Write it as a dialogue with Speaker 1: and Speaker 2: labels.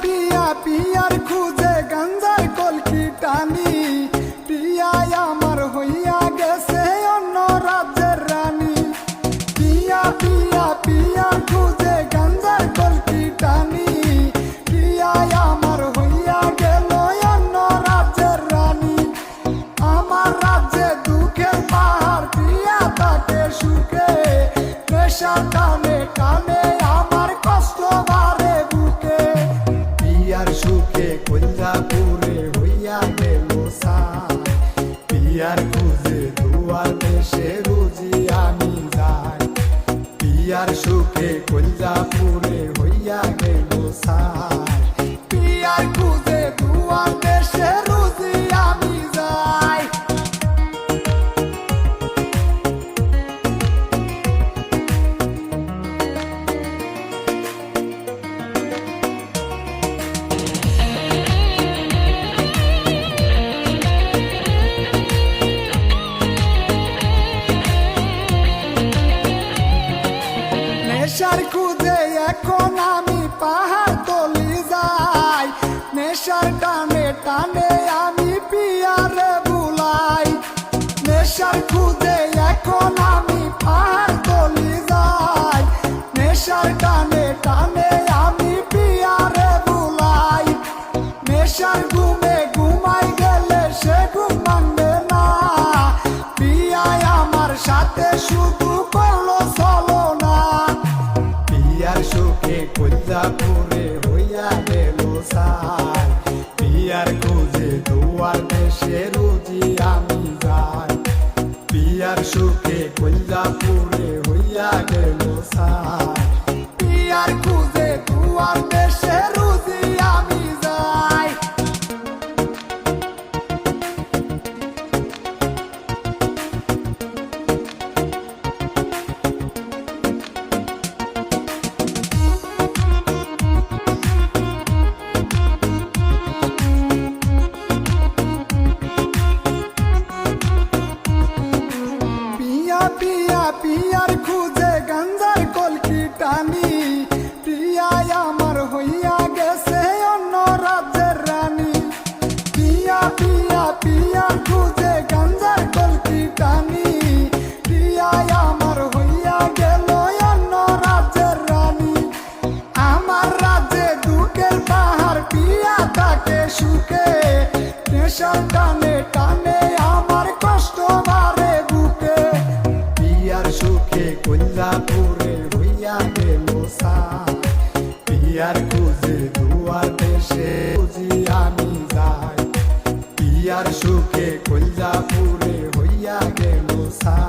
Speaker 1: পিয়া peer খুঁজে গাঞ্জার কলকি টানি, পিয়াই আমার হইয়া গেছে অন্য রাজ্যের রানী। পিয়া পিয়া পিয়ার খুঁজে গাঞ্জার কলকি টানি, পিয়াই আমার হইয়া গেল অন্য রাজ্যের রানী। আমার রাজ্যে দুঃখের পাহাড়, পিয়া তাকে সুখে, নেশা টানে টানে আমার কষ্ট বাড়ে বুকে। পিয়ার সুখে কল্যাপুরে হইয়া গেল সাই, পিয়ার খুঁজে দুয়ার দেশে রুজি আমি যাই। পিয়ার সুখে কল্যাপুরে হইয়া গেল সাই, পিয়ার খুঁজে দুয়ার দেশে রুজি আমি যাই। নেশার খুঁজে এখন আমি পাহাড় তলি যাই, নেশার টানে টানে আমি পিয়ারে বুলাই। নেশার খুঁজে এখন আমি পাহাড় তলি যাই, নেশার টানে টানে আমি পিয়ারে বুলাই। নেশার ঘুমে ঘুমাই গেলে সে ঘুম ভাঙবে না, পিয়াই আমার সাথে শুধু করলো চলো না। পিয়ার সুখে কল্যাপুরে হইয়া গেল সাই, পিয়ার খুঁজে দুয়ার দেশে রুজি আমি যাই। পিয়ার সুখে কল্যাপুরে হইয়া গেল সাই, পিয়ার খুঁজে দুয়ার দেশে রুজি আমি যাই। পিয়া পিয়ার খুঁজে গাঞ্জার কলকি টানি, পিয়াই আমার হইয়া গেছে অন্য রাজ্যের রানী। পিয়া পিয়া পিয়ার খুঁজে গাঞ্জার কলকি টানি, পিয়াই আমার হইয়া গেল অন্য রাজ্যের রানী। আমার রাজ্যে দুঃখের পাহাড়, পিয়া তাকে সুখে, নেশার টানে টানে আমার কষ্ট বাড়ে বুকে। পিয়ার সুখে কল্যাপুরে হইয়া গেল সাই, পিয়ার খুঁজে দুয়ার দেশে রুজি আমি যাই। পিয়ার সুখে কল্যাপুরে হইয়া গেল সাই।